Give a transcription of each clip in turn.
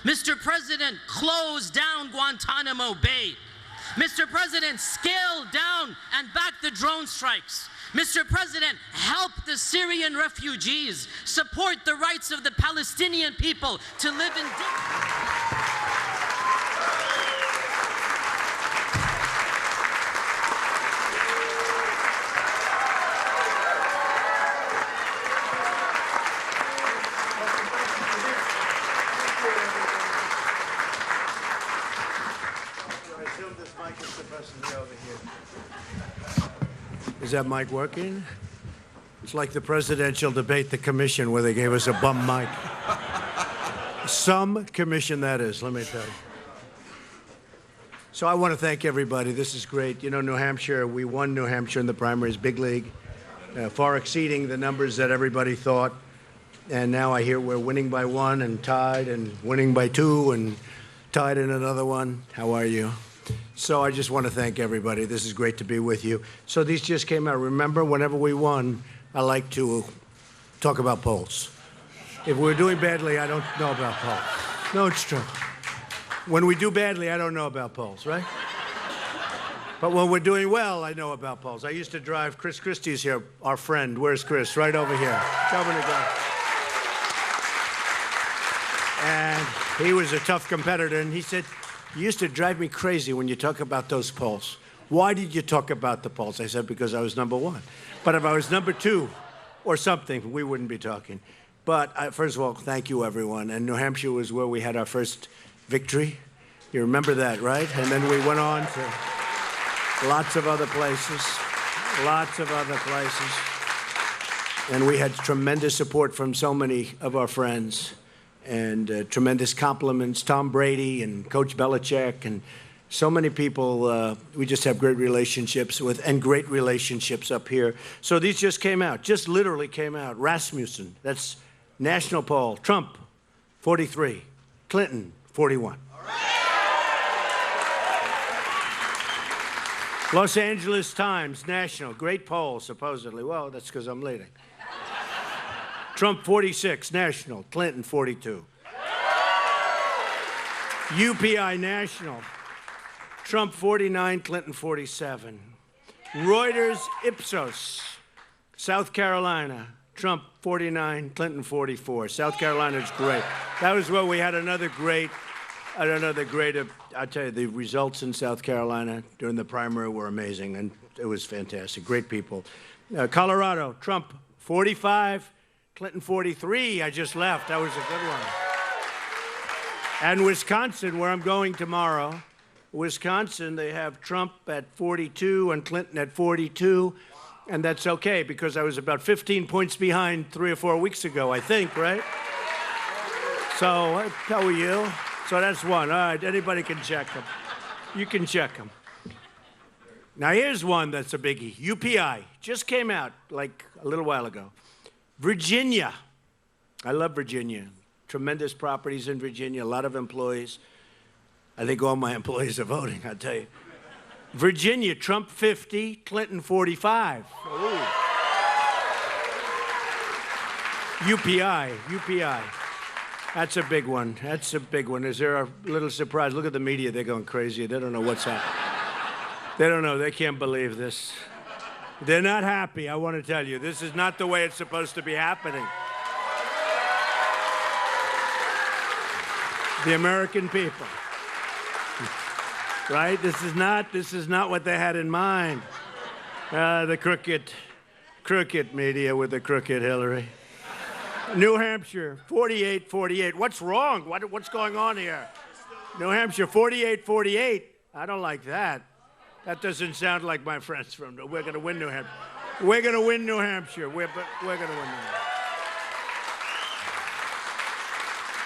Mr. President, close down Guantanamo Bay. Mr. President, scale down and back the drone strikes. Mr. President, help the Syrian refugees. Support the rights of the Palestinian people to live in Is that mic working? It's like the presidential debate, the commission, where they gave us a bum mic. Some commission, that is, let me tell you. So I want to thank everybody. This is great. You know, New Hampshire, we won New Hampshire in the primaries, big league, far exceeding the numbers that everybody thought. And now I hear we're winning by 1 and tied and winning by 2 and tied in another one. How are you? So I just want to thank everybody. This is great to be with you. So these just came out. Remember, whenever we won, I like to talk about polls. If we're doing badly, I don't know about polls. No, it's true. When we do badly, I don't know about polls, right? But when we're doing well, I know about polls. I used to drive, Chris Christie's here, our friend. Where's Chris? Right over here. Tell me to go. And he was a tough competitor, and he said, "You used to drive me crazy when you talk about those polls. Why did you talk about the polls?" I said, "Because I was number 1. But if I was number 2 or something, we wouldn't be talking." But first of all, thank you, everyone. And New Hampshire was where we had our first victory. You remember that, right? And then we went on to lots of other places, And we had tremendous support from so many of our friends. And tremendous compliments, Tom Brady and Coach Belichick and so many people we just have great relationships with, and great relationships up here. So these just came out, just literally came out. Rasmussen, that's national poll. Trump, 43. Clinton, 41. All right. Los Angeles Times, national, great poll, supposedly. Well, that's because I'm leading. Trump 46, national. Clinton 42. UPI national. Trump 49, Clinton 47. Reuters Ipsos, South Carolina. Trump 49, Clinton 44. South Carolina's great. That was where we had another great, I'll tell you, the results in South Carolina during the primary were amazing, and it was fantastic. Great people. Colorado, Trump 45, Clinton 43, I just left. That was a good one. And Wisconsin, where I'm going tomorrow, Wisconsin, they have Trump at 42 and Clinton at 42. And that's okay, because I was about 15 points behind 3 or 4 weeks ago, I think, right? So, how are you? So that's one. All right, anybody can check them. You can check them. Now, here's one that's a biggie. UPI just came out like a little while ago. Virginia. I love Virginia. Tremendous properties in Virginia, a lot of employees. I think all my employees are voting, I'll tell you. Virginia, Trump 50, Clinton 45. Ooh. UPI. That's a big one. That's a big one. Is there a little surprise? Look at the media. They're going crazy. They don't know what's happening. They don't know. They can't believe this. They're not happy, I want to tell you. This is not the way it's supposed to be happening. The American people. Right? This is not what they had in mind. The crooked media with the crooked Hillary. New Hampshire, 48-48. What's wrong? What's going on here? New Hampshire, 48-48. I don't like that. That doesn't sound like my friends from. We're going to win New Hampshire. We're going to win New Hampshire. We're going to win New Hampshire.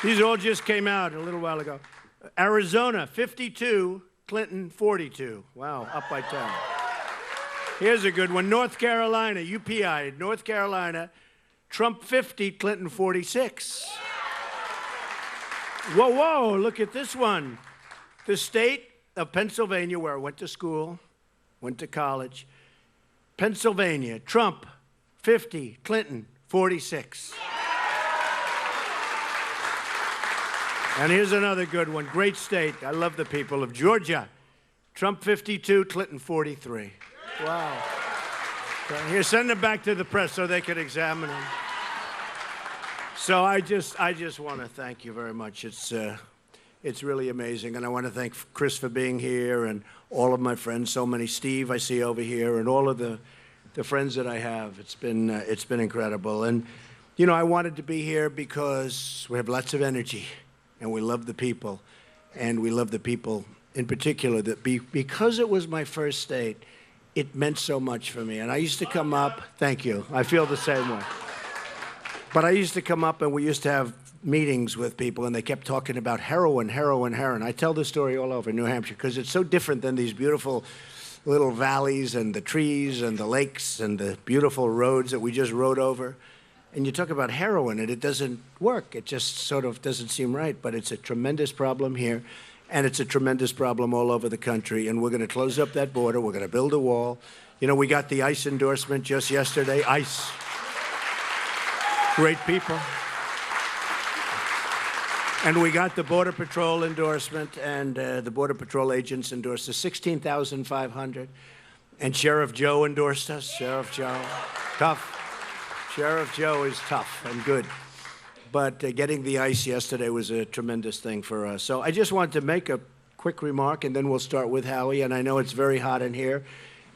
These all just came out a little while ago. Arizona, 52. Clinton, 42. Wow, up by 10. Here's a good one. North Carolina, UPI, North Carolina. Trump 50, Clinton 46. Whoa, look at this one. The state of Pennsylvania, where I went to school, went to college. Pennsylvania, Trump 50, Clinton 46. And here's another good one. Great state. I love the people of Georgia. Trump 52, Clinton 43. Wow. Here, send them back to the press so they can examine them. So I just want to thank you very much. It's really amazing, and I want to thank Chris for being here, and all of my friends, so many. Steve, I see over here, and all of the friends that I have. It's been incredible, and you know, I wanted to be here because we have lots of energy, and we love the people, and we love the people in particular. Because it was my first state, it meant so much for me, and I used to come up. Thank you. I feel the same way. But I used to come up, and we used to have meetings with people, and they kept talking about heroin, heroin, heroin. I tell this story all over New Hampshire because it's so different than these beautiful little valleys and the trees and the lakes and the beautiful roads that we just rode over. And you talk about heroin, and it doesn't work. It just sort of doesn't seem right. But it's a tremendous problem here, and it's a tremendous problem all over the country. And we're going to close up that border. We're going to build a wall. You know, we got the ICE endorsement just yesterday. ICE. Great people. And we got the Border Patrol endorsement, and the Border Patrol agents endorsed us, 16,500. And Sheriff Joe endorsed us. Sheriff Joe, tough. Sheriff Joe is tough and good. But getting the ICE yesterday was a tremendous thing for us. So I just wanted to make a quick remark, and then we'll start with Howie. And I know it's very hot in here,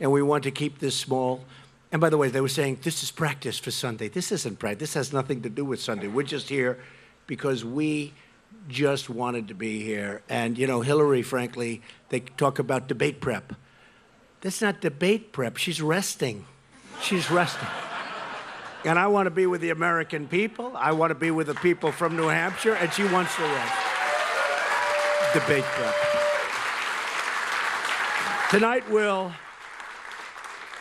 and we want to keep this small. And by the way, they were saying, this is practice for Sunday. This isn't practice. This has nothing to do with Sunday. We're just here because we just wanted to be here. And, you know, Hillary, frankly, they talk about debate prep. That's not debate prep. She's resting. She's resting. And I want to be with the American people. I want to be with the people from New Hampshire, and she wants to rest. Debate prep. Tonight we'll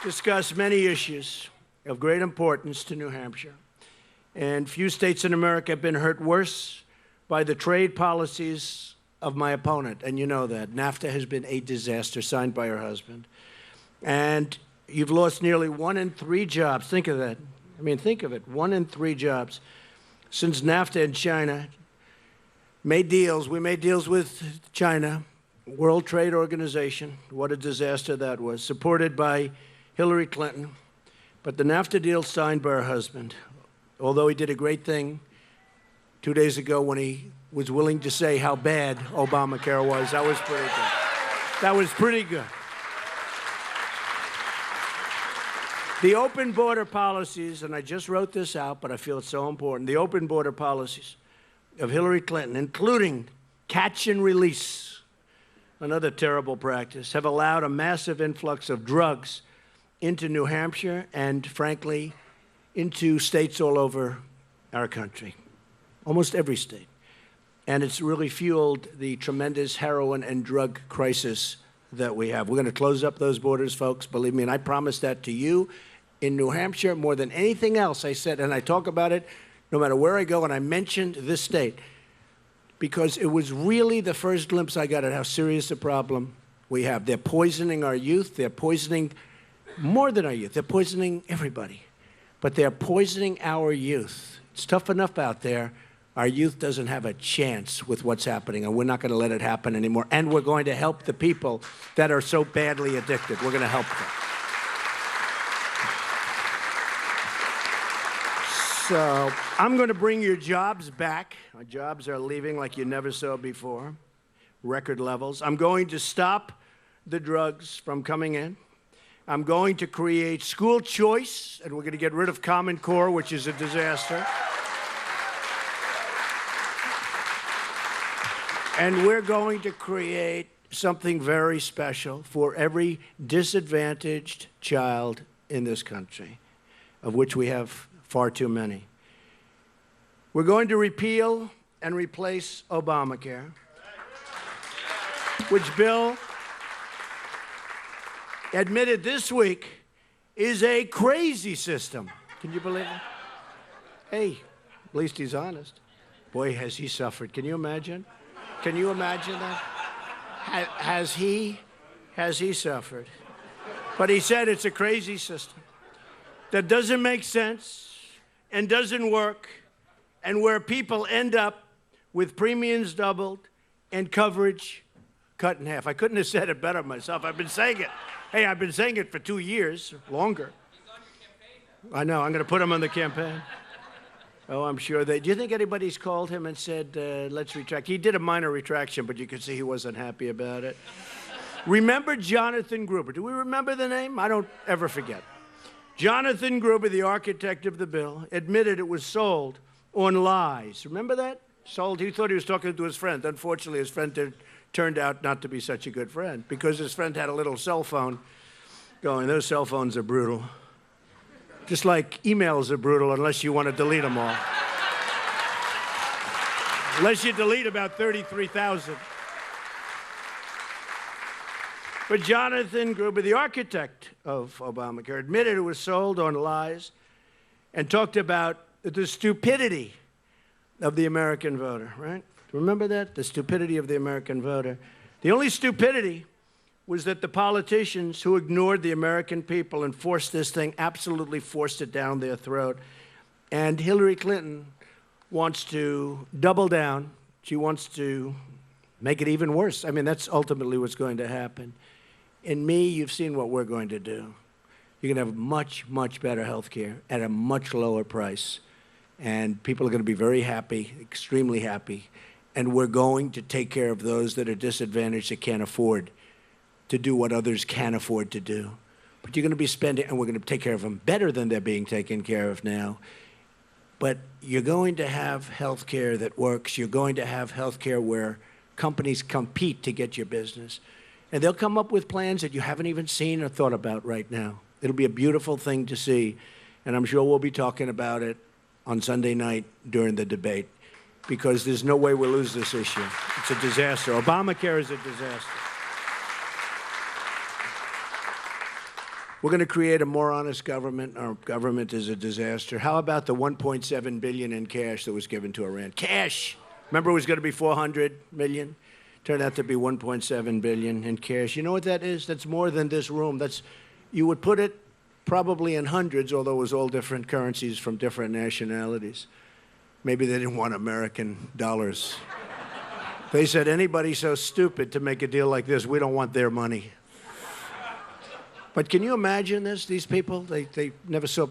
discuss many issues of great importance to New Hampshire. And few states in America have been hurt worse by the trade policies of my opponent. And you know that. NAFTA has been a disaster, signed by her husband. And you've lost nearly 1 in 3 jobs. Think of that. I mean, think of it. 1 in 3 jobs. Since NAFTA and China made deals, we made deals with China, World Trade Organization. What a disaster that was. Supported by Hillary Clinton. But the NAFTA deal signed by her husband, although he did a great thing 2 days ago when he was willing to say how bad Obamacare was. That was pretty good. That was pretty good. The open border policies, and I just wrote this out, but I feel it's so important, the open border policies of Hillary Clinton, including catch and release, another terrible practice, have allowed a massive influx of drugs into New Hampshire and, frankly, into states all over our country, almost every state. And it's really fueled the tremendous heroin and drug crisis that we have. We're going to close up those borders, folks, believe me, and I promise that to you. In New Hampshire, more than anything else, I said, and I talk about it no matter where I go, and I mentioned this state because it was really the first glimpse I got at how serious a problem we have. They're poisoning our youth. They're poisoning more than our youth. They're poisoning everybody. But they're poisoning our youth. It's tough enough out there. Our youth doesn't have a chance with what's happening, and we're not going to let it happen anymore. And we're going to help the people that are so badly addicted. We're going to help them. So I'm going to bring your jobs back. Our jobs are leaving like you never saw before, record levels. I'm going to stop the drugs from coming in. I'm going to create school choice, and we're going to get rid of Common Core, which is a disaster. And we're going to create something very special for every disadvantaged child in this country, of which we have far too many. We're going to repeal and replace Obamacare, which Bill admitted this week is a crazy system. Can you believe it? Hey, at least he's honest. Boy, has he suffered. Can you imagine? Can you imagine that? Has he suffered? But he said it's a crazy system that doesn't make sense and doesn't work, and where people end up with premiums doubled and coverage cut in half. I couldn't have said it better myself. I've been saying it. Hey, I've been saying it for 2 years, longer. I know. I'm going to put him on the campaign. Oh, I'm sure they. Do you think anybody's called him and said, let's retract? He did a minor retraction, but you could see he wasn't happy about it. Remember Jonathan Gruber? Do we remember the name? I don't ever forget. Jonathan Gruber, the architect of the bill, admitted it was sold on lies. Remember that? Sold. He thought he was talking to his friend. Unfortunately, his friend turned out not to be such a good friend because his friend had a little cell phone going. Those cell phones are brutal. Just like emails are brutal unless you want to delete them all. Unless you delete about 33,000. But Jonathan Gruber, the architect of Obamacare, admitted it was sold on lies and talked about the stupidity of the American voter, right? Remember that? The stupidity of the American voter. The only stupidity was that the politicians who ignored the American people and forced this thing, absolutely forced it down their throat. And Hillary Clinton wants to double down. She wants to make it even worse. I mean, that's ultimately what's going to happen. In me, you've seen what we're going to do. You're going to have much, much better health care at a much lower price. And people are going to be very happy, extremely happy. And we're going to take care of those that are disadvantaged, that can't afford to do what others can afford to do. But you're going to be spending, and we're going to take care of them better than they're being taken care of now. But you're going to have health care that works. You're going to have health care where companies compete to get your business. And they'll come up with plans that you haven't even seen or thought about right now. It'll be a beautiful thing to see. And I'm sure we'll be talking about it on Sunday night during the debate, because there's no way we'll lose this issue. It's a disaster. Obamacare is a disaster. We're going to create a more honest government. Our government is a disaster. How about the $1.7 billion in cash that was given to Iran? Cash! Remember it was going to be $400 million? Turned out to be $1.7 billion in cash. You know what that is? That's more than this room. You would put it probably in hundreds, although it was all different currencies from different nationalities. Maybe they didn't want American dollars. They said, anybody so stupid to make a deal like this, we don't want their money. But can you imagine this? These people, they never saw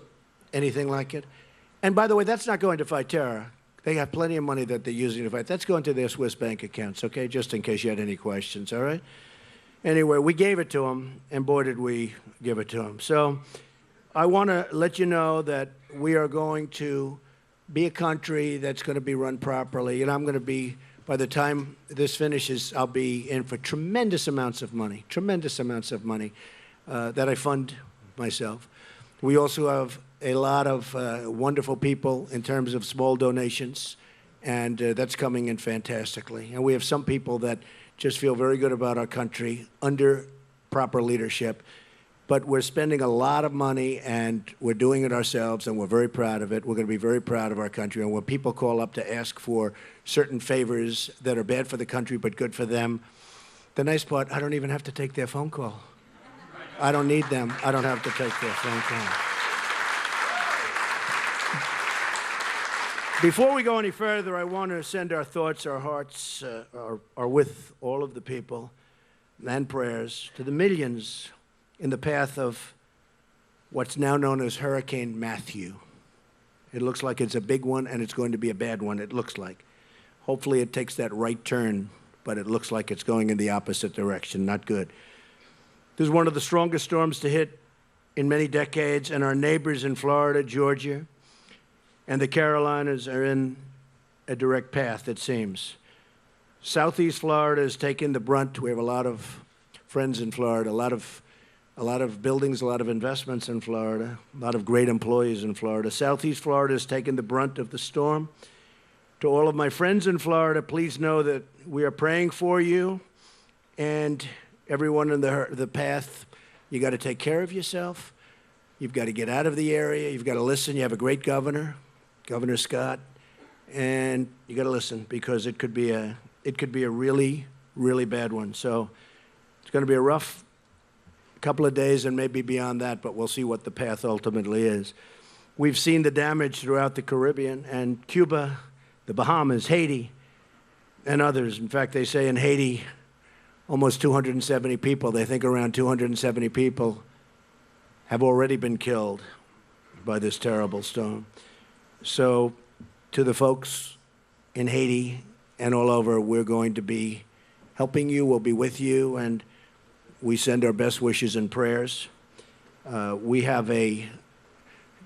anything like it. And by the way, that's not going to fight terror. They have plenty of money that they're using to fight. That's going to their Swiss bank accounts, okay? Just in case you had any questions, all right? Anyway, we gave it to them, and boy, did we give it to them. So I want to let you know that we are going to be a country that's going to be run properly. And I'm going to be, by the time this finishes, I'll be in for tremendous amounts of money that I fund myself. We also have a lot of wonderful people in terms of small donations, and that's coming in fantastically. And we have some people that just feel very good about our country under proper leadership. But we're spending a lot of money, and we're doing it ourselves, and we're very proud of it. We're going to be very proud of our country. And when people call up to ask for certain favors that are bad for the country but good for them, the nice part, I don't even have to take their phone call. I don't need them. I don't have to take their phone call. Before we go any further, I want to send our thoughts, our hearts are with all of the people and prayers to the millions in the path of what's now known as Hurricane Matthew. It looks like it's a big one, and it's going to be a bad one, it looks like. Hopefully it takes that right turn, but it looks like it's going in the opposite direction. Not good. This is one of the strongest storms to hit in many decades, and our neighbors in Florida, Georgia, and the Carolinas are in a direct path, it seems. Southeast Florida has taken the brunt. We have a lot of friends in Florida, a lot of buildings, a lot of investments in Florida, a lot of great employees in Florida. Southeast Florida has taken the brunt of the storm. To all of my friends in Florida, please know that we are praying for you, and everyone in the path, you got to take care of yourself. You've got to get out of the area. You've got to listen. You have a great governor, Governor Scott, and you got to listen, because it could be a really, really bad one. So it's going to be a rough couple of days and maybe beyond that, but we'll see what the path ultimately is. We've seen the damage throughout the Caribbean and Cuba, the Bahamas, Haiti, and others. In fact, they say in Haiti, almost 270 people, they think around 270 people have already been killed by this terrible storm. So to the folks in Haiti and all over, we're going to be helping you. We'll be with you, and we send our best wishes and prayers. We have a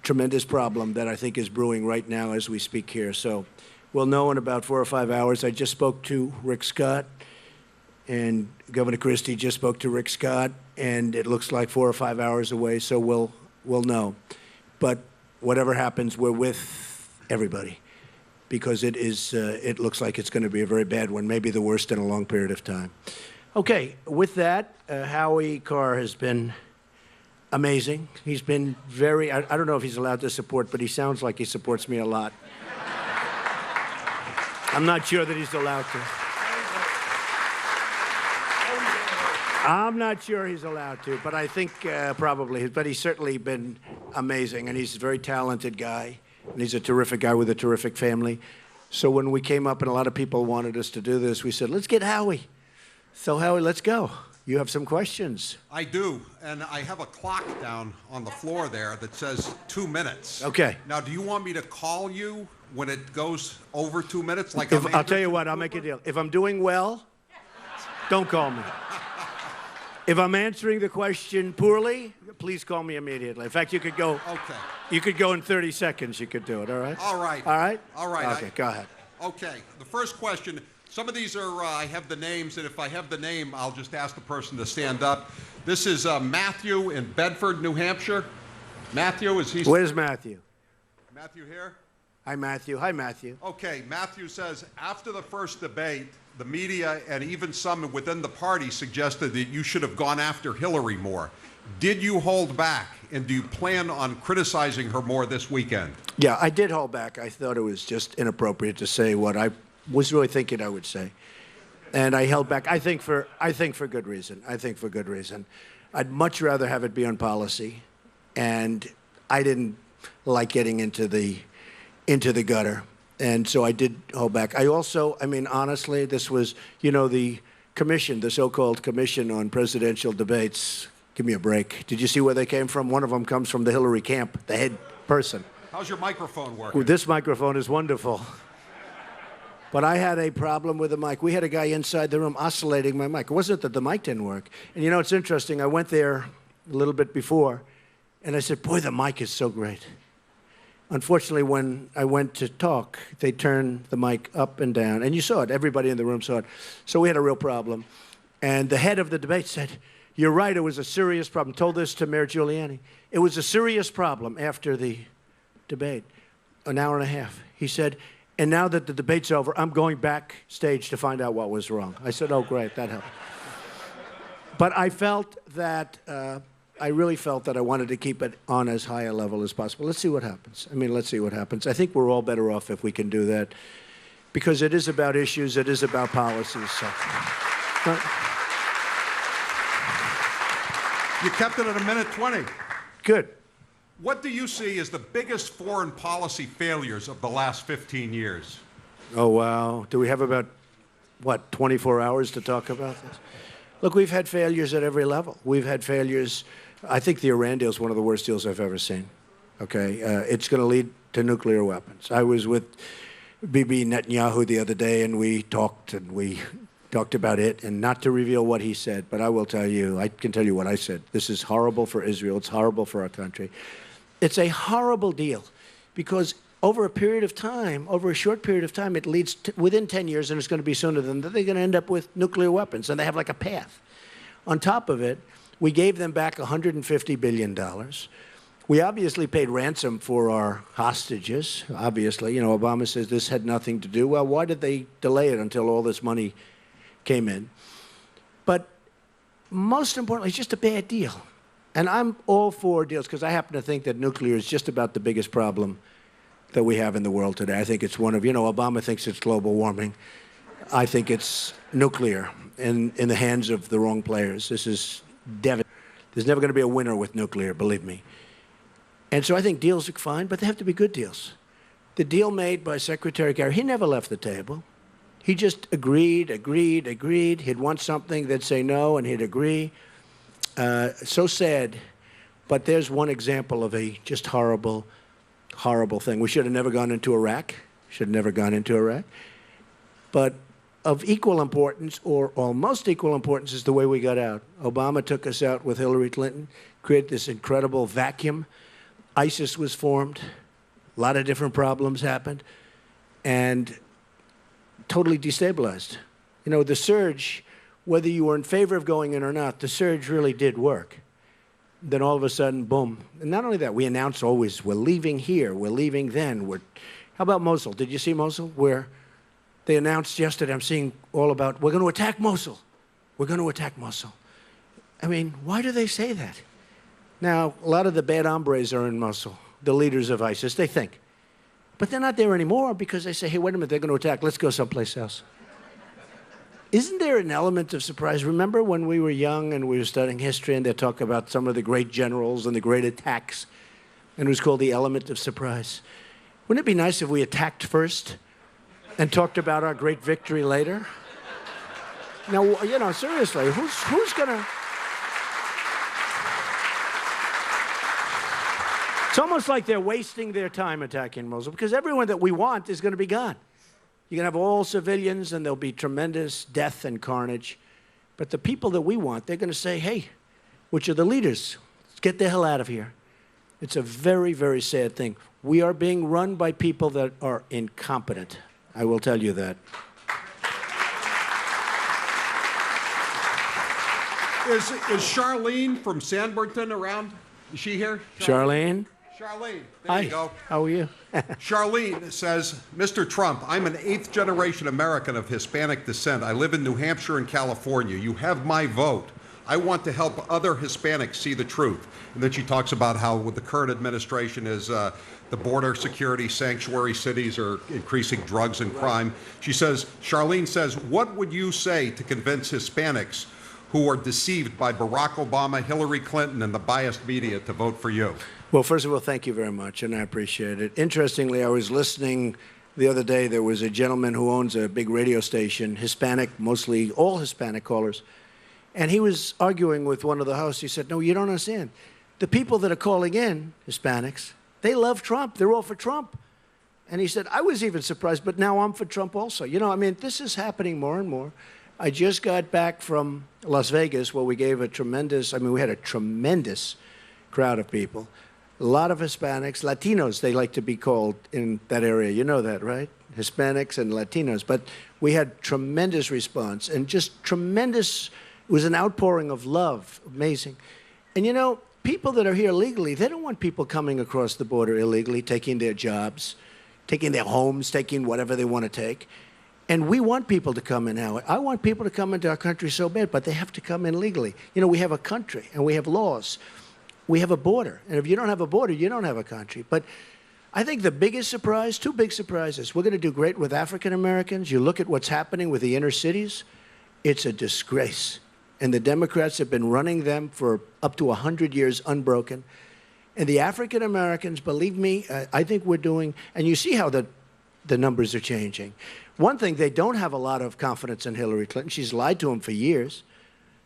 tremendous problem that I think is brewing right now as we speak here. So we'll know in about 4 or 5 hours. I just spoke to Rick Scott, and Governor Christie just spoke to Rick Scott, and it looks like 4 or 5 hours away, so we'll know. But whatever happens, we're with everybody, because it looks like it's going to be a very bad one, maybe the worst in a long period of time. Okay, with that, Howie Carr has been amazing. He's been very, I don't know if he's allowed to support, but he sounds like he supports me a lot. I'm not sure that he's allowed to. I'm not sure he's allowed to, but I think probably. But he's certainly been amazing, and he's a very talented guy, and he's a terrific guy with a terrific family. So when we came up and a lot of people wanted us to do this, we said, let's get Howie. So Howie, let's go. You have some questions. I do, and I have a clock down on the floor there that says 2 minutes. Okay. Now, do you want me to call you when it goes over 2 minutes? Like I'll tell you what, I'll make a deal. If I'm doing well, don't call me. If I'm answering the question poorly, please call me immediately. In fact, you could go. Okay. You could go in 30 seconds. You could do it. All right. All right. All right. All right. Okay. Go ahead. Okay. The first question. Some of these are, I have the names, and if I have the name, I'll just ask the person to stand up. This is Matthew in Bedford, New Hampshire. Matthew, is he? Where's Matthew? Matthew here? Hi, Matthew. Hi, Matthew. Okay, Matthew says, after the first debate, the media and even some within the party suggested that you should have gone after Hillary more. Did you hold back, and do you plan on criticizing her more this weekend? Yeah, I did hold back. I thought it was just inappropriate to say what I was really thinking I would say, and I held back. I think for good reason. I think for good reason. I'd much rather have it be on policy, and I didn't like getting into the gutter, and so I did hold back. I also, I mean, honestly, this was, the commission, the so-called commission on presidential debates. Give me a break. Did you see where they came from? One of them comes from the Hillary camp, the head person. How's your microphone working? This microphone is wonderful. But I had a problem with the mic. We had a guy inside the room oscillating my mic. It wasn't that the mic didn't work. And it's interesting. I went there a little bit before, and I said, boy, the mic is so great. Unfortunately, when I went to talk, they turned the mic up and down. And you saw it. Everybody in the room saw it. So we had a real problem. And the head of the debate said, you're right, it was a serious problem. Told this to Mayor Giuliani. It was a serious problem after the debate, an hour and a half. He said, and now that the debate's over, I'm going backstage to find out what was wrong. I said, oh, great, that helped. But I felt that, I really felt that I wanted to keep it on as high a level as possible. Let's see what happens. Let's see what happens. I think we're all better off if we can do that, because it is about issues, it is about policies. So. You kept it at 1:20. Good. What do you see as the biggest foreign policy failures of the last 15 years? Oh, wow. Do we have about, 24 hours to talk about this? Look, we've had failures at every level. We've had failures. I think the Iran deal is one of the worst deals I've ever seen. Okay? It's going to lead to nuclear weapons. I was with Bibi Netanyahu the other day, and we talked about it, and not to reveal what he said, but I will tell you, I can tell you what I said. This is horrible for Israel. It's horrible for our country. It's a horrible deal because over a period of time, over a short period of time, it leads to, within 10 years, and it's going to be sooner than that, they're going to end up with nuclear weapons, and they have like a path. On top of it, we gave them back $150 billion. We obviously paid ransom for our hostages. Obviously, Obama says this had nothing to do. Well, why did they delay it until all this money came in? But most importantly, it's just a bad deal. And I'm all for deals because I happen to think that nuclear is just about the biggest problem that we have in the world today. I think it's one of, Obama thinks it's global warming. I think it's nuclear in the hands of the wrong players. This is devastating. There's never going to be a winner with nuclear, believe me. And so I think deals are fine, but they have to be good deals. The deal made by Secretary Kerry, he never left the table. He just agreed. He'd want something, they'd say no, and he'd agree. So sad. But there's one example of a just horrible, horrible thing. We should have never gone into Iraq. But of equal importance, or almost equal importance, is the way we got out. Obama took us out with Hillary Clinton, created this incredible vacuum. ISIS was formed. A lot of different problems happened. And totally destabilized. You know, the surge, whether you were in favor of going in or not, the surge really did work. Then all of a sudden, boom. And not only that, we announce always, we're leaving here, we're leaving then. How about Mosul? Did you see Mosul? Where they announced yesterday, I'm seeing all about, we're going to attack Mosul. We're going to attack Mosul. I mean, why do they say that? Now, a lot of the bad hombres are in Mosul, the leaders of ISIS, they think. But they're not there anymore because they say, hey, wait a minute, they're going to attack. Let's go someplace else. Isn't there an element of surprise? Remember when we were young and we were studying history and they talk about some of the great generals and the great attacks, and it was called the element of surprise? Wouldn't it be nice if we attacked first and talked about our great victory later? Now, you know, seriously, who's going to... It's almost like they're wasting their time attacking Mosul because everyone that we want is going to be gone. You're going to have all civilians and there'll be tremendous death and carnage. But the people that we want, they're going to say, hey, which are the leaders? Let's get the hell out of here. It's a very, very sad thing. We are being run by people that are incompetent. I will tell you that. Is Charlene from Sanbornton around? Is she here? Charlene? Charlene, there Hi. you go. How are you? Charlene says, Mr. Trump, I'm an 8th-generation American of Hispanic descent. I live in New Hampshire and California. You have my vote. I want to help other Hispanics see the truth. And then she talks about how with the current administration is the border security, sanctuary cities are increasing drugs and crime. She says, Charlene says, what would you say to convince Hispanics who are deceived by Barack Obama, Hillary Clinton, and the biased media to vote for you? Well, first of all, thank you very much, and I appreciate it. Interestingly, I was listening the other day. There was a gentleman who owns a big radio station, Hispanic, mostly all Hispanic callers, and he was arguing with one of the hosts. He said, no, you don't understand. The people that are calling in, Hispanics, they love Trump. They're all for Trump. And he said, I was even surprised, but now I'm for Trump also. You know, I mean, this is happening more and more. I just got back from Las Vegas where we gave a tremendous, we had a tremendous crowd of people. A lot of Hispanics, Latinos, they like to be called in that area. You know that, right? Hispanics and Latinos. But we had tremendous response and just tremendous, it was an outpouring of love, amazing. And you know, people that are here legally, they don't want people coming across the border illegally, taking their jobs, taking their homes, taking whatever they want to take. And we want people to come in now. I want people to come into our country so bad, but they have to come in legally. You know, we have a country and we have laws. We have a border. And if you don't have a border, you don't have a country. But I think the biggest surprise, two big surprises. We're going to do great with African Americans. You look at what's happening with the inner cities, it's a disgrace. And the Democrats have been running them for up to 100 years unbroken. And the African Americans, believe me, I think we're doing, and you see how the numbers are changing. One thing, they don't have a lot of confidence in Hillary Clinton. She's lied to them for years.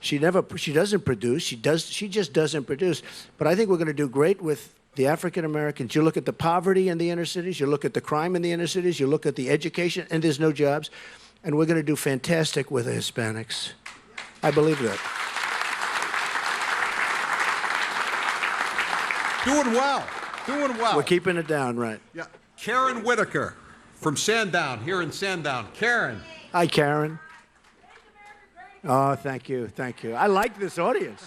She doesn't produce. She just doesn't produce. But I think we're going to do great with the African Americans. You look at the poverty in the inner cities. You look at the crime in the inner cities. You look at the education, and there's no jobs. And we're going to do fantastic with the Hispanics. I believe that. Doing well. Doing well. We're keeping it down, right? Yeah. Karen Whitaker from Sandown, here in Sandown. Karen. Hi, Karen. Oh, thank you. Thank you. I like this audience.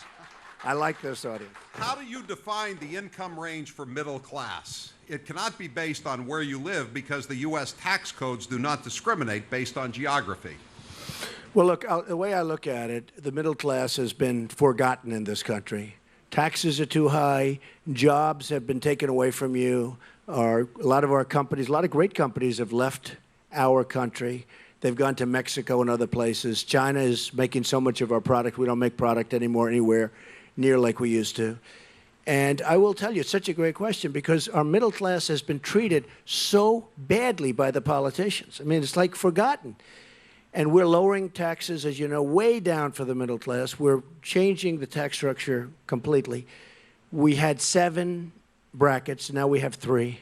I like this audience. How do you define the income range for middle class? It cannot be based on where you live because the U.S. tax codes do not discriminate based on geography. Well, look, the way I look at it, the middle class has been forgotten in this country. Taxes are too high. Jobs have been taken away from you. A lot of our companies, a lot of great companies have left our country. They've gone to Mexico and other places. China is making so much of our product. We don't make product anymore anywhere near like we used to. And I will tell you, it's such a great question because our middle class has been treated so badly by the politicians. I mean, it's like forgotten. And we're lowering taxes, as you know, way down for the middle class. We're changing the tax structure completely. We had 7 brackets, now we have 3.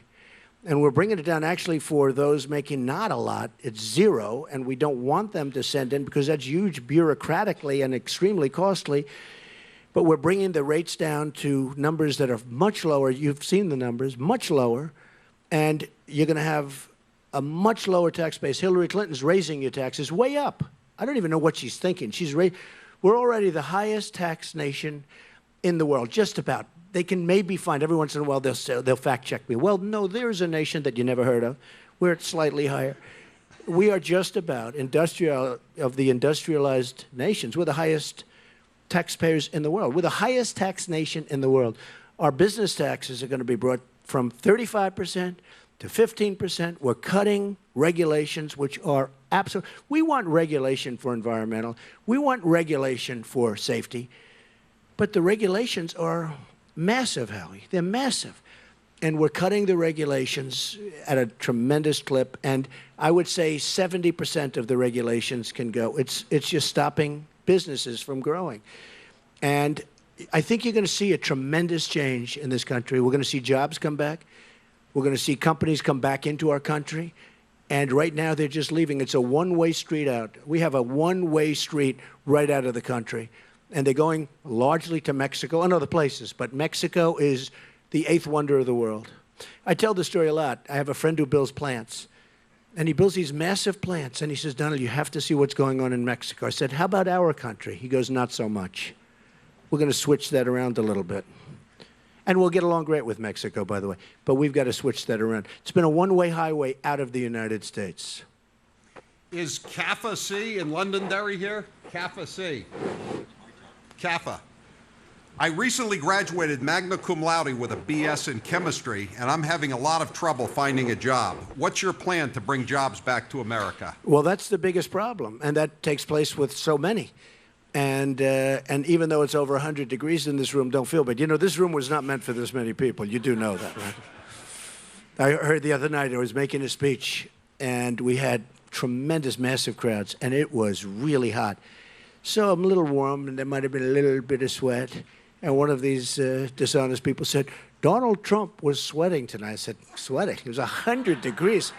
And we're bringing it down actually for those making not a lot. It's 0, and we don't want them to send in because that's huge bureaucratically and extremely costly. But we're bringing the rates down to numbers that are much lower. You've seen the numbers, much lower. And you're going to have a much lower tax base. Hillary Clinton's raising your taxes way up. I don't even know what she's thinking. We're already the highest tax nation in the world, just about. They can maybe find, every once in a while, they'll fact check me. Well, no, there's a nation that you never heard of. We're slightly higher. We are just about of the industrialized nations. We're the highest taxpayers in the world. We're the highest tax nation in the world. Our business taxes are going to be brought from 35% to 15%. We're cutting regulations, which are absolute. We want regulation for environmental. We want regulation for safety. But the regulations are massive, Howie. They're massive. And we're cutting the regulations at a tremendous clip. And I would say 70% of the regulations can go. It's just stopping businesses from growing. And I think you're going to see a tremendous change in this country. We're going to see jobs come back. We're going to see companies come back into our country. And right now, they're just leaving. It's a one-way street out. We have a one-way street right out of the country. And they're going largely to Mexico and other places. But Mexico is the 8th wonder of the world. I tell this story a lot. I have a friend who builds plants. And he builds these massive plants. And he says, Donald, you have to see what's going on in Mexico. I said, how about our country? He goes, not so much. We're going to switch that around a little bit. And we'll get along great with Mexico, by the way. But we've got to switch that around. It's been a one-way highway out of the United States. Is CAFA C in Londonderry here? CAFA C. CAFA. I recently graduated magna cum laude with a BS in chemistry, and I'm having a lot of trouble finding a job. What's your plan to bring jobs back to America? Well, that's the biggest problem, and that takes place with so many. And even though it's over 100 degrees in this room, don't feel bad. You know, this room was not meant for this many people. You do know that, right? I heard the other night I was making a speech, and we had tremendous, massive crowds, and it was really hot. So I'm a little warm, and there might have been a little bit of sweat. And one of these dishonest people said, Donald Trump was sweating tonight. I said, sweating? It was 100 degrees.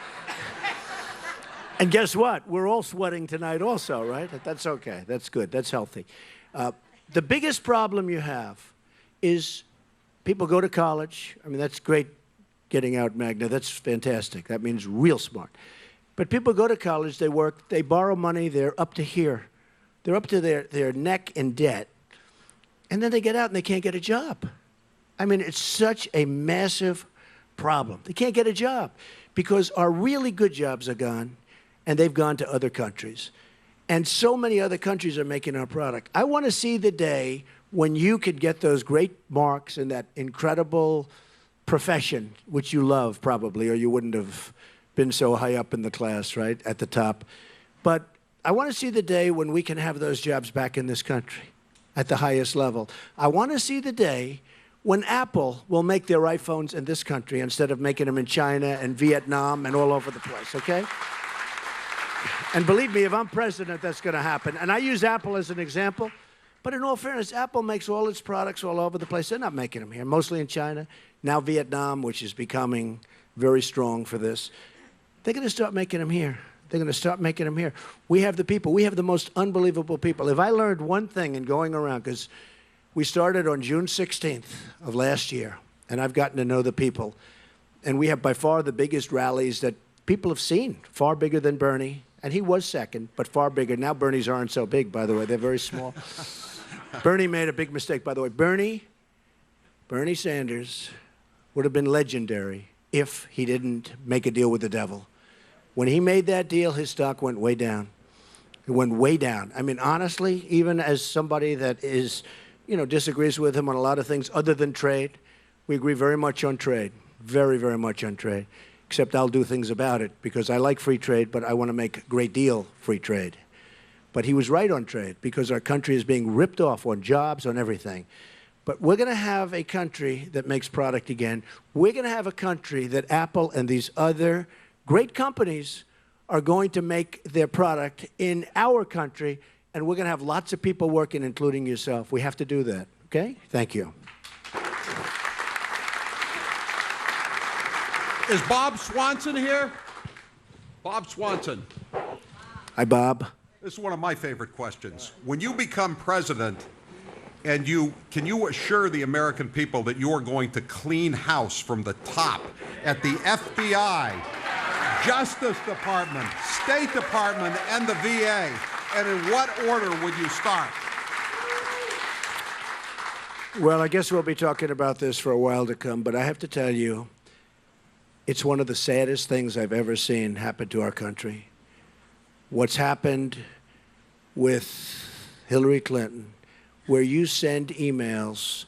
And guess what? We're all sweating tonight also, right? That's okay. That's good. That's healthy. The biggest problem you have is people go to college. I mean, that's great getting out Magna. That's fantastic. That means real smart. But people go to college, they work, they borrow money, they're up to here. They're up to their neck in debt. And then they get out and they can't get a job. I mean, it's such a massive problem. They can't get a job because our really good jobs are gone, and they've gone to other countries. And so many other countries are making our product. I want to see the day when you could get those great marks in that incredible profession, which you love probably, or you wouldn't have been so high up in the class, right, at the top. But I want to see the day when we can have those jobs back in this country at the highest level. I want to see the day when Apple will make their iPhones in this country instead of making them in China and Vietnam and all over the place, okay? And believe me, if I'm president, that's going to happen. And I use Apple as an example. But in all fairness, Apple makes all its products all over the place. They're not making them here, mostly in China. Now Vietnam, which is becoming very strong for this. They're going to start making them here. They're going to start making them here. We have the people. We have the most unbelievable people. If I learned one thing in going around, because we started on June 16th of last year, and I've gotten to know the people. And we have by far the biggest rallies that people have seen, far bigger than Bernie. And he was second, but far bigger. Now Bernie's aren't so big, by the way. They're very small. Bernie made a big mistake, by the way. Bernie Sanders would have been legendary if he didn't make a deal with the devil. When he made that deal, his stock went way down. It went way down. I mean, honestly, even as somebody that is, disagrees with him on a lot of things other than trade, we agree very much on trade, very, very much on trade. Except I'll do things about it because I like free trade, but I want to make a great deal free trade. But he was right on trade because our country is being ripped off on jobs, on everything. But we're going to have a country that makes product again. We're going to have a country that Apple and these other great companies are going to make their product in our country, and we're going to have lots of people working, including yourself. We have to do that, okay? Thank you. Is Bob Swanson here? Bob Swanson. Hi, Bob. This is one of my favorite questions. When you become president, and can you assure the American people that you are going to clean house from the top at the FBI, Justice Department, State Department, and the VA? And in what order would you start? Well, I guess we'll be talking about this for a while to come, but I have to tell you, it's one of the saddest things I've ever seen happen to our country. What's happened with Hillary Clinton, where you send emails,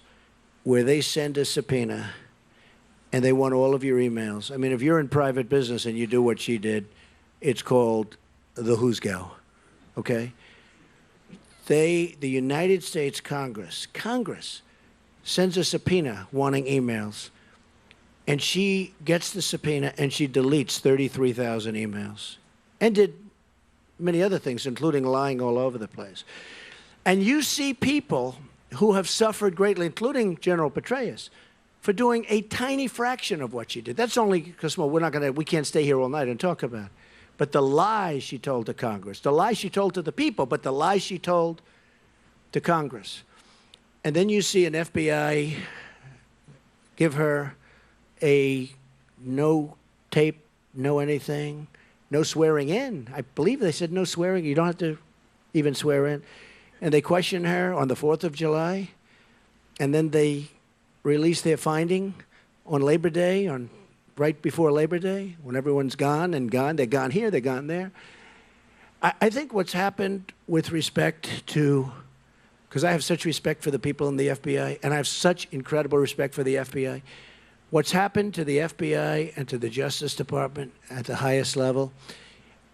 where they send a subpoena, and they want all of your emails. I mean, if you're in private business and you do what she did, it's called the who's gal, okay? The United States Congress sends a subpoena wanting emails, and she gets the subpoena and she deletes 33,000 emails and did many other things, including lying all over the place. And you see people who have suffered greatly, including General Petraeus, for doing a tiny fraction of what she did. That's only because, well, we can't stay here all night and talk about it. But the lies she told to Congress, the lies she told to the people, but the lies she told to Congress. And then you see an FBI give her a no tape, no anything, no swearing in. I believe they said no swearing. You don't have to even swear in. And they questioned her on the 4th of July. And then they released their finding on Labor Day, right before Labor Day, when everyone's gone and gone. They're gone here, they're gone there. I think what's happened with respect to, because I have such respect for the people in the FBI, and I have such incredible respect for the FBI, what's happened to the FBI and to the Justice Department at the highest level,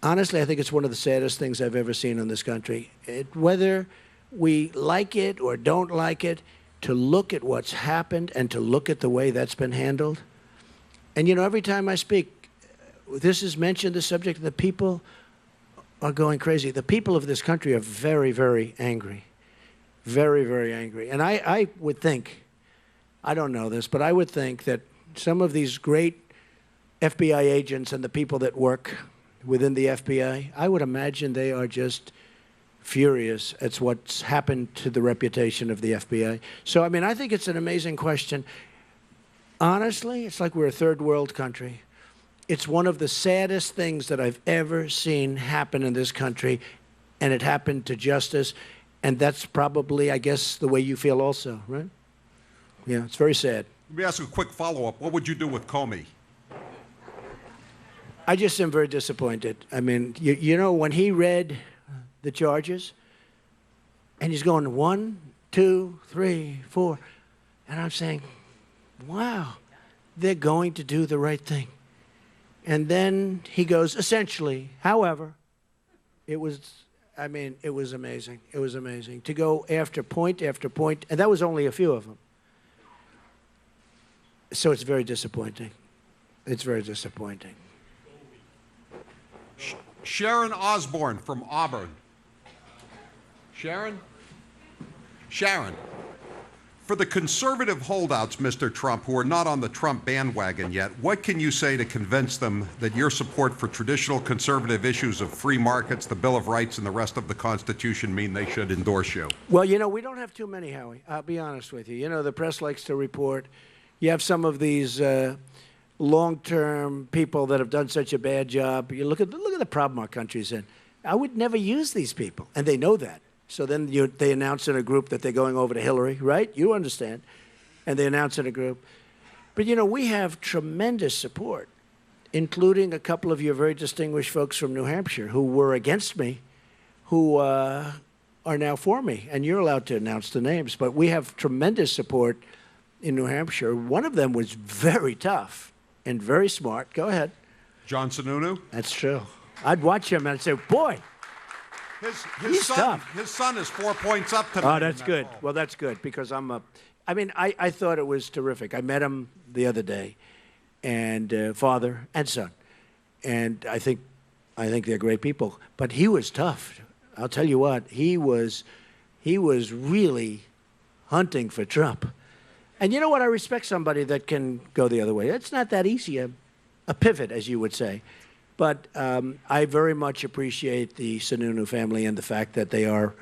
honestly, I think it's one of the saddest things I've ever seen in this country. Whether we like it or don't like it, to look at what's happened and to look at the way that's been handled. And, you know, every time I speak, this is mentioned, the subject, the people are going crazy. The people of this country are very, very angry. Very, very angry. And I would think, I don't know this, but I would think that some of these great FBI agents and the people that work within the FBI, I would imagine they are just furious at what's happened to the reputation of the FBI. So, I mean, I think it's an amazing question. Honestly, it's like we're a third world country. It's one of the saddest things that I've ever seen happen in this country, and it happened to Justice, and that's probably, I guess, the way you feel also, right? Yeah, it's very sad. Let me ask you a quick follow-up. What would you do with Comey? I just am very disappointed. I mean, you know, when he read the charges, and he's going 1, 2, 3, 4, and I'm saying, wow, they're going to do the right thing. And then he goes, essentially, however, it was amazing. It was amazing to go after point, and that was only a few of them. So it's very disappointing. It's very disappointing. Sharon Osbourne from Auburn. Sharon? Sharon, for the conservative holdouts, Mr. Trump, who are not on the Trump bandwagon yet, what can you say to convince them that your support for traditional conservative issues of free markets, the Bill of Rights, and the rest of the Constitution mean they should endorse you? Well, you know, we don't have too many, Howie. I'll be honest with you. You know, the press likes to report. You have some of these long-term people that have done such a bad job. You look at the problem our country's in. I would never use these people, and they know that. So then they announce in a group that they're going over to Hillary, right? You understand. And they announce in a group. But, you know, we have tremendous support, including a couple of your very distinguished folks from New Hampshire who were against me, who are now for me. And you're allowed to announce the names. But we have tremendous support in New Hampshire. One of them was very tough and very smart. Go ahead. John Sununu? That's true. I'd watch him and I'd say, boy, his son is 4 points up tonight. Oh, that's good. Well, that's good because I thought it was terrific. I met him the other day, and father and son. And I think I think they're great people. But he was tough. I'll tell you what, he was really hunting for Trump. And you know what? I respect somebody that can go the other way. It's not that easy, a pivot, as you would say. But I very much appreciate the Sununu family and the fact that they are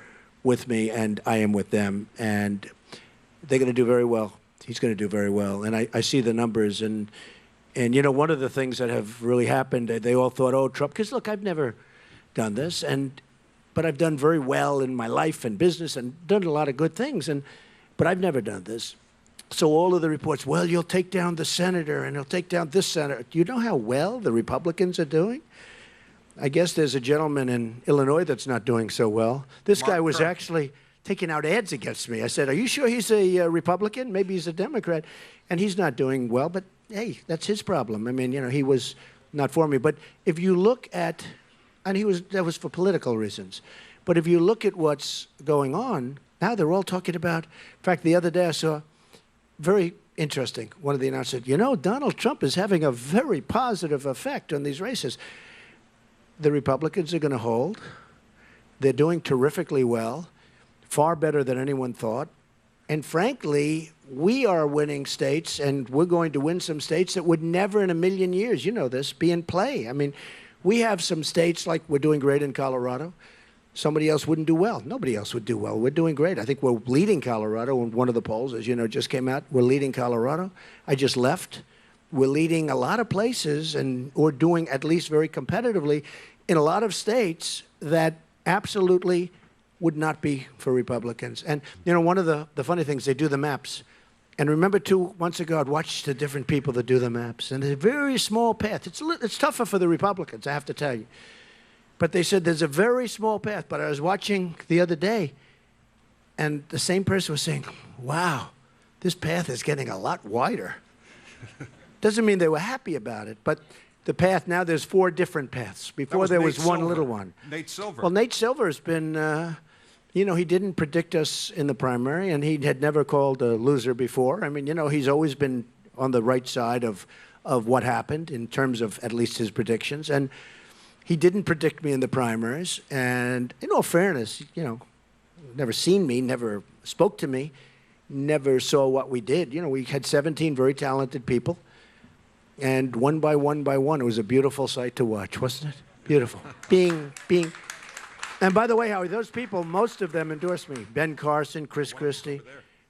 with me and I am with them. And they're going to do very well. He's going to do very well. And I see the numbers. And you know, one of the things that have really happened, they all thought, oh, Trump, because look, I've never done this. But I've done very well in my life and business and done a lot of good things. But I've never done this. So all of the reports, well, you'll take down the senator and he'll take down this senator. Do you know how well the Republicans are doing? I guess there's a gentleman in Illinois that's not doing so well. This guy was actually taking out ads against me. I said, are you sure he's a Republican? Maybe he's a Democrat. And he's not doing well, but hey, that's his problem. I mean, you know, he was not for me. But if you look at, and that was for political reasons. But if you look at what's going on, now they're all talking about, in fact, the other day I saw, very interesting, one of the announcers said, you know, Donald Trump is having a very positive effect on these races. The Republicans are going to hold. They're doing terrifically well, far better than anyone thought. And frankly, we are winning states, and we're going to win some states that would never in a million years, you know this, be in play. I mean, we have some states like we're doing great in Colorado. Somebody else wouldn't do well. Nobody else would do well. We're doing great. I think we're leading Colorado in one of the polls, as you know, just came out. We're leading Colorado. I just left. We're leading a lot of places, and we're doing at least very competitively in a lot of states that absolutely would not be for Republicans. And, you know, one of the funny things, they do the maps. And remember 2 months ago, I'd watched the different people that do the maps. And there's a very small path. It's tougher for the Republicans, I have to tell you. But they said there's a very small path. But I was watching the other day, and the same person was saying, wow, this path is getting a lot wider. Doesn't mean they were happy about it, but the path, now there's 4 different paths. Before there was one little one. Nate Silver. Well, Nate Silver has been, you know, he didn't predict us in the primary, and he had never called a loser before. I mean, you know, he's always been on the right side of what happened in terms of at least his predictions. And he didn't predict me in the primaries, and in all fairness, you know, never seen me, never spoke to me, never saw what we did. You know, we had 17 very talented people, and one by one, it was a beautiful sight to watch, wasn't it? Beautiful. And by the way, Howie, those people, most of them endorsed me. Ben Carson, Chris Christie,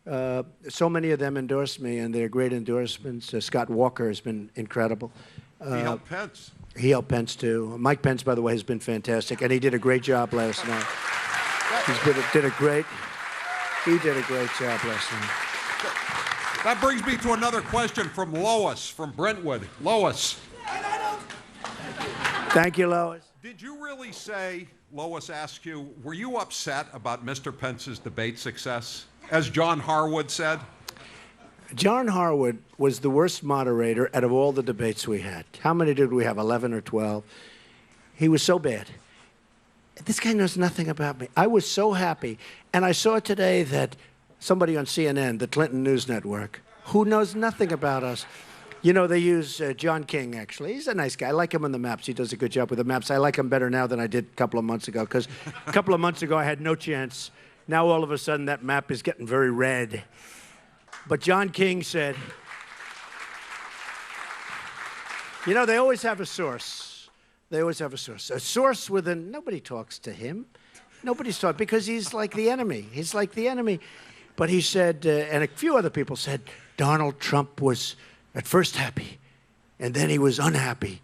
so many of them endorsed me, and they're great endorsements. Scott Walker has been incredible. He helped Pence. He helped Pence, too. Mike Pence, by the way, has been fantastic, and he did a great job last night. He did a great job last night. That brings me to another question from Lois, from Brentwood. Lois. Thank you, Lois. Did you really say, Lois asked you, were you upset about Mr. Pence's debate success? As John Harwood said? John Harwood was the worst moderator out of all the debates we had. How many did we have, 11 or 12? He was so bad. This guy knows nothing about me. I was so happy. And I saw today that somebody on CNN, the Clinton News Network, who knows nothing about us, you know, they use John King, actually. He's a nice guy. I like him on the maps. He does a good job with the maps. I like him better now than I did a couple of months ago, because a couple of months ago I had no chance. Now all of a sudden that map is getting very red. But John King said, you know, they always have a source. They always have a source. A source nobody talks to him. Nobody's talking, because he's like the enemy. He's like the enemy. But he said, and a few other people said, Donald Trump was at first happy, and then he was unhappy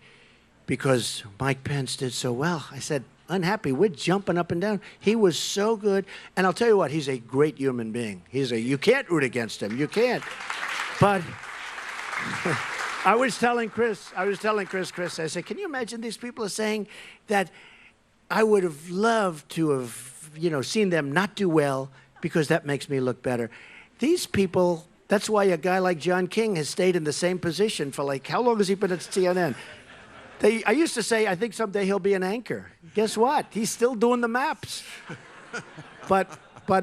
because Mike Pence did so well. I said, unhappy? We're jumping up and down. He was so good. And I'll tell you what, he's a great human being. You can't root against him. You can't. But I was telling Chris, I said, can you imagine these people are saying that I would have loved to have, you know, seen them not do well because that makes me look better. These people, that's why a guy like John King has stayed in the same position for like, how long has he been at CNN? I used to say, I think someday he'll be an anchor. Guess what? He's still doing the maps. But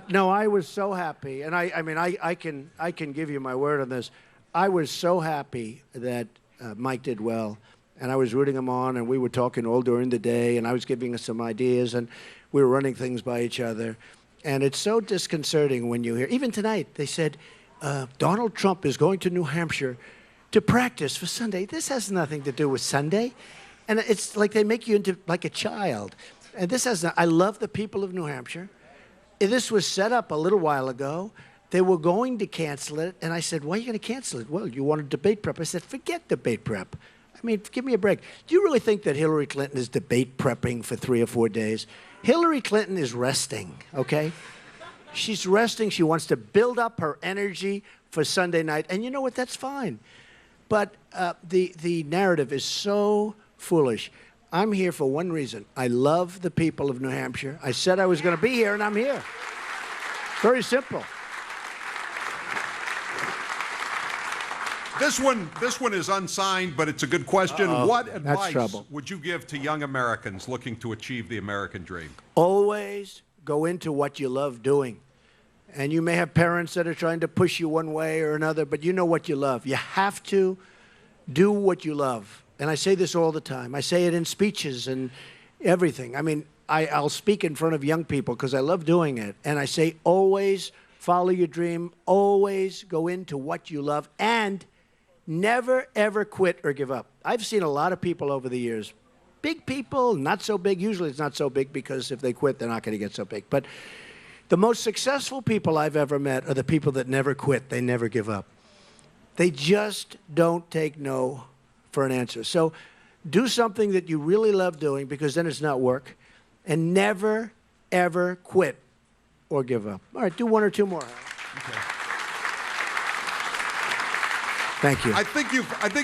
no, I was so happy. And I mean, I can give you my word on this. I was so happy that Mike did well. and I was rooting them on, and we were talking all during the day, and I was giving us some ideas, and we were running things by each other. And it's so disconcerting when you hear, even tonight, they said, Donald Trump is going to New Hampshire to practice for Sunday. This has nothing to do with Sunday. And it's like they make you into like a child. And this has, I love the people of New Hampshire. This was set up a little while ago. They were going to cancel it. And I said, why are you going to cancel it? Well, you wanted debate prep. I said, forget debate prep. I mean, give me a break. Do you really think that Hillary Clinton is debate prepping for 3 or 4 days? Hillary Clinton is resting, okay? She's resting. She wants to build up her energy for Sunday night. And you know what? That's fine. But the narrative is so foolish. I'm here for one reason. I love the people of New Hampshire. I said I was going to be here, and I'm here. Very simple. This one is unsigned, but it's a good question. What advice would you give to young Americans looking to achieve the American dream? Always go into what you love doing. And you may have parents that are trying to push you one way or another, but you know what you love. You have to do what you love. And I say this all the time. I say it in speeches and everything. I mean, I'll speak in front of young people because I love doing it. And I say always follow your dream. Always go into what you love. And never, ever quit or give up. I've seen a lot of people over the years. Big people, not so big. Usually it's not so big because if they quit, they're not going to get so big. But the most successful people I've ever met are the people that never quit. They never give up. They just don't take no for an answer. So do something that you really love doing because then it's not work. And never, ever quit or give up. All right, do 1 or 2 more. Okay. Thank you. I think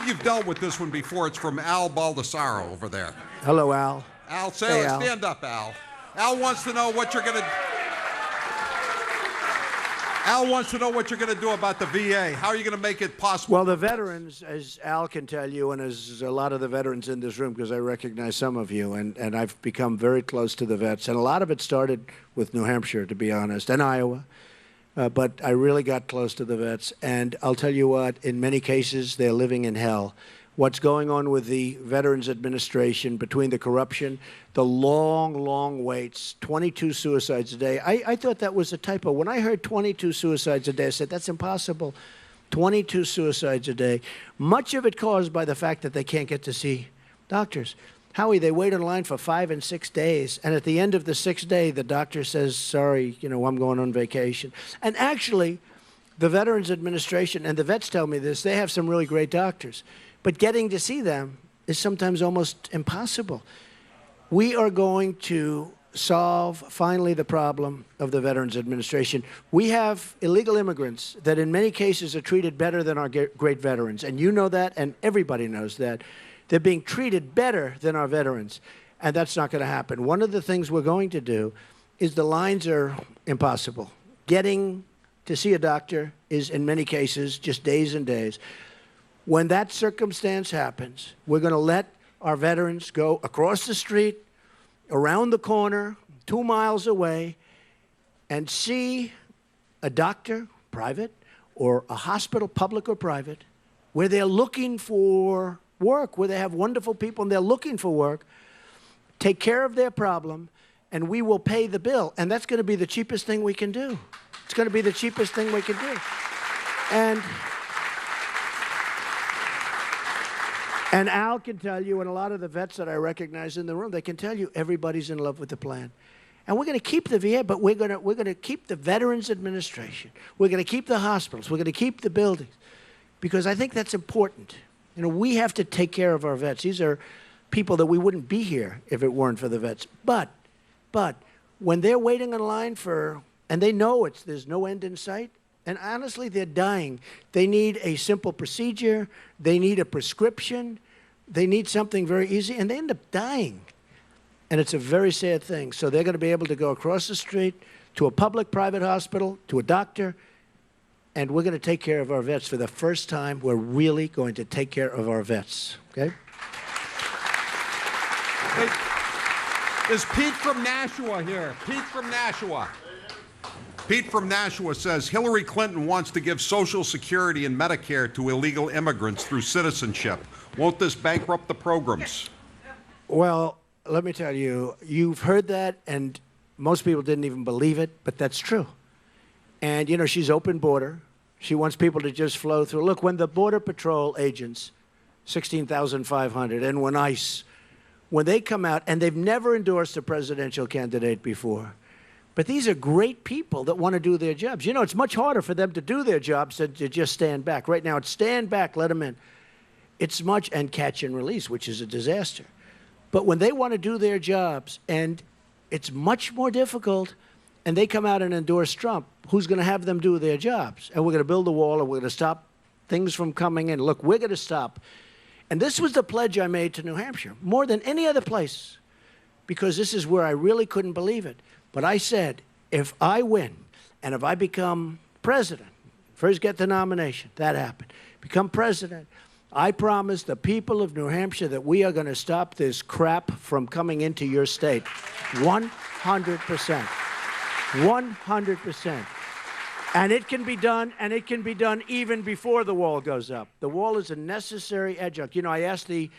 you've dealt with this one before. It's from Al Baldessaro over there. Hello, Al. Al, Hey, Al. stand up, Al. Al wants to know what you're gonna do about the VA. How are you going to make it possible? Well, the veterans, as Al can tell you, and as a lot of the veterans in this room, because I recognize some of you, and I've become very close to the vets, and a lot of it started with New Hampshire, to be honest, and Iowa. But I really got close to the vets, and I'll tell you what, in many cases, they're living in hell. What's going on with the Veterans Administration, between the corruption, the long, long waits, 22 suicides a day. I thought that was a typo. When I heard 22 suicides a day, I said, that's impossible. 22 suicides a day. Much of it caused by the fact that they can't get to see doctors. Howie, they wait in line for 5 and 6 days, and at the end of the 6th day, the doctor says, sorry, I'm going on vacation. And actually, the Veterans Administration, and the vets tell me this, they have some really great doctors. But getting to see them is sometimes almost impossible. We are going to solve, finally, the problem of the Veterans Administration. We have illegal immigrants that in many cases are treated better than our great veterans. And you know that, and everybody knows that. They're being treated better than our veterans. And that's not going to happen. One of the things we're going to do is the lines are impossible. Getting to see a doctor is, in many cases, just days and days. When that circumstance happens, we're going to let our veterans go across the street, around the corner, 2 miles away, and see a doctor, private, or a hospital, public or private, where they're looking for work, where they have wonderful people and they're looking for work, take care of their problem, and we will pay the bill. And that's going to be the cheapest thing we can do. It's going to be the cheapest thing we can do. And Al can tell you, and a lot of the vets that I recognize in the room, they can tell you everybody's in love with the plan. And we're going to keep the VA, but we're going to keep the Veterans Administration. We're going to keep the hospitals. We're going to keep the buildings, because I think that's important. We have to take care of our vets. These are people that we wouldn't be here if it weren't for the vets. But when they're waiting in line and they know there's no end in sight, and honestly, they're dying. They need a simple procedure. They need a prescription. They need something very easy, and they end up dying. And it's a very sad thing. So they're going to be able to go across the street to a public-private hospital, to a doctor, and we're going to take care of our vets. For the first time, we're really going to take care of our vets, okay? Hey, is Pete from Nashua here? Pete from Nashua. Pete from Nashua says Hillary Clinton wants to give Social Security and Medicare to illegal immigrants through citizenship. Won't this bankrupt the programs? Well, let me tell you, you've heard that, and most people didn't even believe it, but that's true. And, you know, she's open border. She wants people to just flow through. Look, when the Border Patrol agents, 16,500, and when ICE, when they come out, and they've never endorsed a presidential candidate before, but these are great people that want to do their jobs. You know, it's much harder for them to do their jobs than to just stand back. Right now, it's stand back, let them in. It's much, and catch and release, which is a disaster. But when they want to do their jobs, and it's much more difficult, and they come out and endorse Trump, who's going to have them do their jobs? And we're going to build a wall, and we're going to stop things from coming in. Look, we're going to stop. And this was the pledge I made to New Hampshire, more than any other place, because this is where I really couldn't believe it. But I said, if I win, and if I become president, first get the nomination, that happened, become president, I promise the people of New Hampshire that we are going to stop this crap from coming into your state. 100%. 100%. And it can be done, and it can be done even before the wall goes up. The wall is a necessary adjunct. You know, I asked the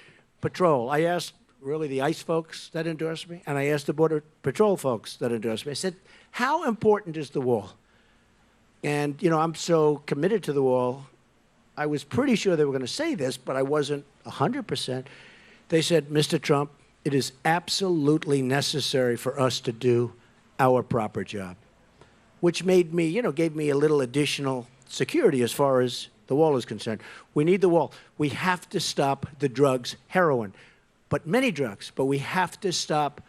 patrol, I asked really the ICE folks that endorsed me, and I asked the Border Patrol folks that endorsed me. I said, how important is the wall? And, you know, I'm so committed to the wall, I was pretty sure they were going to say this, but I wasn't 100%. They said, Mr. Trump, it is absolutely necessary for us to do our proper job, which made me, you know, gave me a little additional security as far as the wall is concerned. We need the wall. We have to stop the drugs, heroin, but many drugs, but we have to stop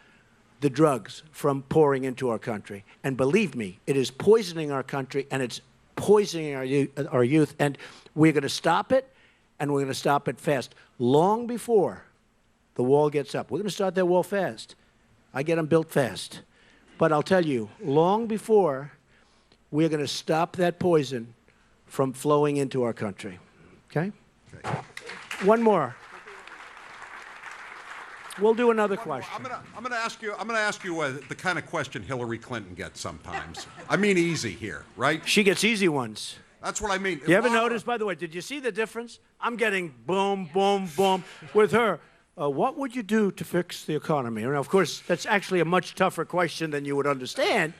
the drugs from pouring into our country. And believe me, it is poisoning our country, and it's poisoning our youth, and we're going to stop it, and we're going to stop it fast, long before the wall gets up. We're going to start that wall fast. I get them built fast. But I'll tell you, long before, we're going to stop that poison from flowing into our country. Okay? One more. We'll do another question. I'm going to ask you the kind of question Hillary Clinton gets sometimes. I mean easy here, right? She gets easy ones. That's what I mean. You ever notice, by the way, did you see the difference? I'm getting boom, boom, boom with her. What would you do to fix the economy? And of course, that's actually a much tougher question than you would understand.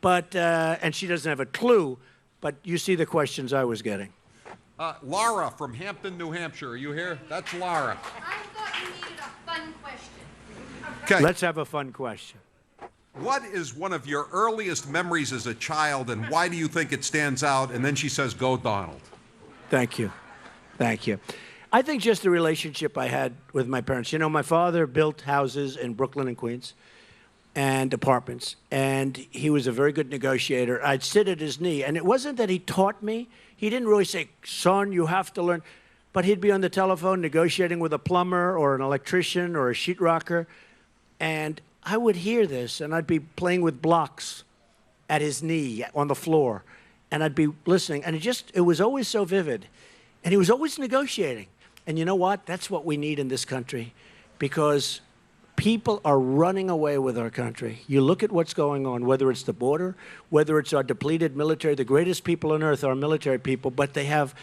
But, and she doesn't have a clue, but you see the questions I was getting. Laura from Hampton, New Hampshire. Are you here? That's Laura. I thought you needed a fun question. Okay. Let's have a fun question. What is one of your earliest memories as a child, and why do you think it stands out? And then she says, go Donald. Thank you. Thank you. I think just the relationship I had with my parents. You know, my father built houses in Brooklyn and Queens and apartments, and he was a very good negotiator. I'd sit at his knee, and it wasn't that he taught me. He didn't really say, son, you have to learn. But he'd be on the telephone negotiating with a plumber or an electrician or a sheetrocker, and I would hear this, and I'd be playing with blocks at his knee on the floor, and I'd be listening, and it was always so vivid. And he was always negotiating. And you know what? That's what we need in this country, because people are running away with our country. You look at what's going on, whether it's the border, whether it's our depleted military. The greatest people on earth are military people, but they have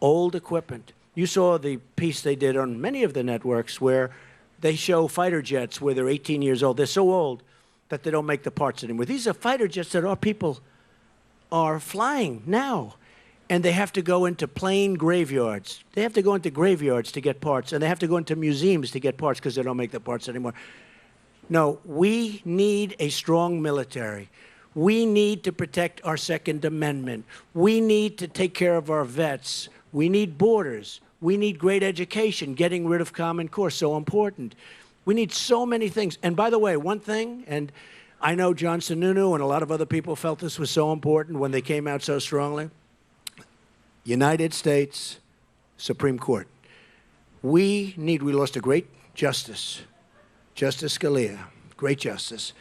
old equipment. You saw the piece they did on many of the networks where they show fighter jets where they're 18 years old. They're so old that they don't make the parts anymore. These are fighter jets that our people are flying now. And they have to go into plane graveyards. They have to go into graveyards to get parts, and they have to go into museums to get parts because they don't make the parts anymore. No, we need a strong military. We need to protect our Second Amendment. We need to take care of our vets. We need borders. We need great education, getting rid of Common Core, so important. We need so many things. And by the way, one thing, and I know John Sununu and a lot of other people felt this was so important when they came out so strongly. United States Supreme Court. We lost a great justice, Justice Scalia, great justice.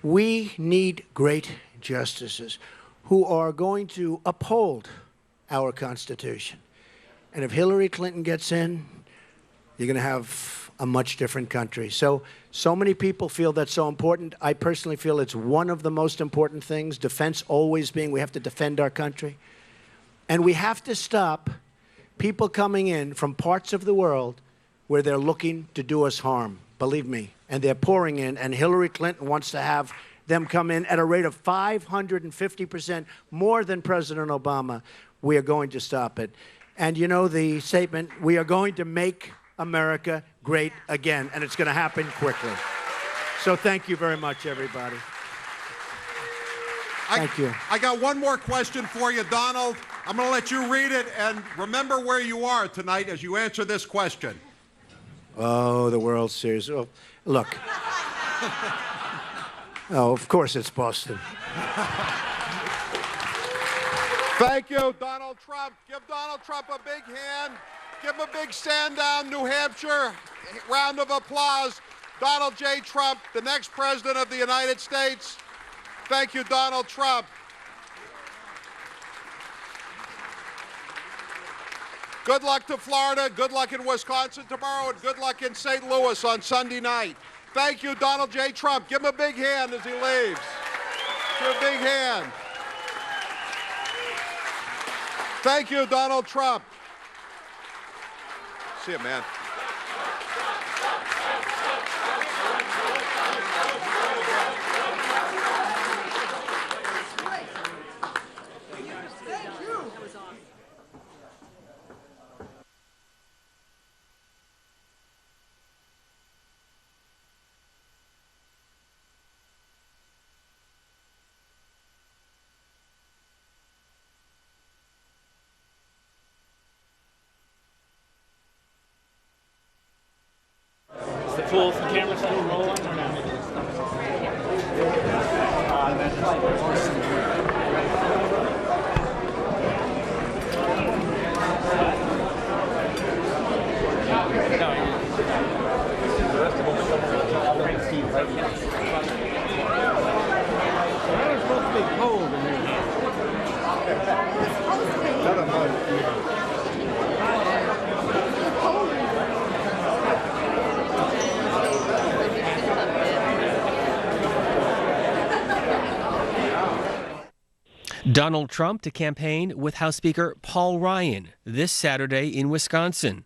We need great justices who are going to uphold our Constitution. And if Hillary Clinton gets in, you're going to have a much different country. So many people feel that's so important. I personally feel it's one of the most important things, defense always being we have to defend our country. And we have to stop people coming in from parts of the world where they're looking to do us harm, believe me. And they're pouring in, and Hillary Clinton wants to have them come in at a rate of 550% more than President Obama. We are going to stop it. And you know the statement, we are going to make America great again, and it's going to happen quickly. So thank you very much, everybody. Thank you. I got one more question for you, Donald. I'm going to let you read it, and remember where you are tonight as you answer this question. Oh, the World Series. Oh, look. Oh, of course it's Boston. Thank you, Donald Trump. Give Donald Trump a big hand. Give him a big stand down, New Hampshire. Round of applause. Donald J. Trump, the next president of the United States. Thank you, Donald Trump. Good luck to Florida, good luck in Wisconsin tomorrow, and good luck in St. Louis on Sunday night. Thank you, Donald J. Trump. Give him a big hand as he leaves. Give him a big hand. Thank you, Donald Trump. See you, man. Is the full camera still rolling or not? It's supposed to be cold in here. Donald Trump to campaign with House Speaker Paul Ryan this Saturday in Wisconsin.